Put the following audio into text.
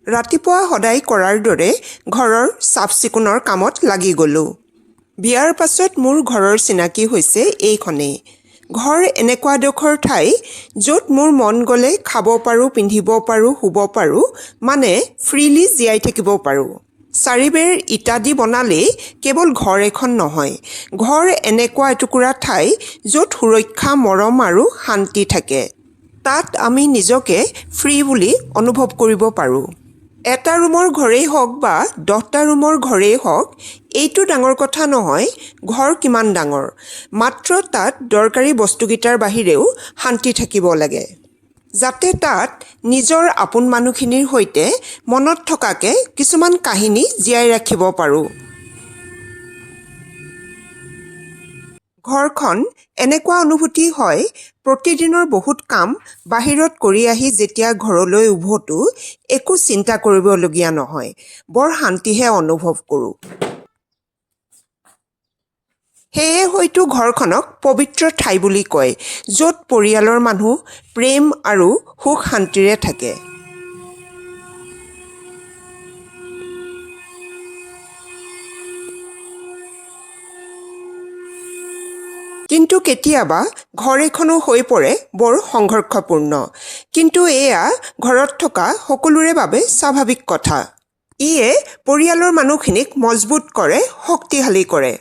ৰাতিপুৱা সদায় কৰাৰ দৰে ঘৰৰ চাফ চিকুণৰ কামত লাগি গ'লোঁ। বিয়াৰ পাছত মোৰ ঘৰৰ চিনাকি হৈছে এইখনেই। ঘৰ এনেকুৱা এডোখৰ ঠাই য'ত মোৰ মন গ'লে খাব পাৰোঁ, পিন্ধিব পাৰোঁ, শুব পাৰোঁ, মানে ফ্ৰীলি জীয়াই থাকিব পাৰোঁ। চাৰিবেৰ ইটা দি বনালেই কেৱল ঘৰ এখন নহয়, ঘৰ এনেকুৱা এটুকুৰা ঠাই য'ত সুৰক্ষা, মৰম আৰু শান্তি থাকে। তাত আমি নিজকে ফ্ৰী বুলি অনুভৱ কৰিব পাৰোঁ। এটা ৰুমৰ ঘৰেই হওক বা 10টা ৰুমৰ ঘৰেই হওক, এইটো ডাঙৰ কথা নহয় ঘৰ কিমান ডাঙৰ, মাত্ৰ তাত দৰকাৰী বস্তুকেইটাৰ বাহিৰেও শান্তি থাকিব লাগে। যাতে তাত নিজৰ আপোন মানুহখিনিৰ সৈতে মনত থকাকে কিছুমান কাহিনী জীয়াই ৰাখিব পাৰোঁ। ঘৰখন এনেকুৱা অনুভূতি হয়, প্ৰতিদিনৰ বহুত কাম বাহিৰত কৰি আহি যেতিয়া ঘৰলৈ উভতো একো চিন্তা কৰিবলগীয়া নহয়, বৰ শান্তিহে অনুভৱ কৰোঁ। সেয়ে হয়তো ঘৰখনক পবিত্ৰ ঠাই বুলি কয়, য'ত পৰিয়ালৰ মানুহ প্ৰেম আৰু সুখ শান্তিৰে থাকে। কিন্তু কেতিয়াবা ঘৰ এখনো হৈ পৰে বৰ সংঘৰ্ষপূৰ্ণ। কিন্তু এয়া ঘৰত থকা সকলোৰে বাবে স্বাভাৱিক কথা। ইয়ে পৰিয়ালৰ মানুহখিনিক মজবুত কৰে, শক্তিশালী কৰে।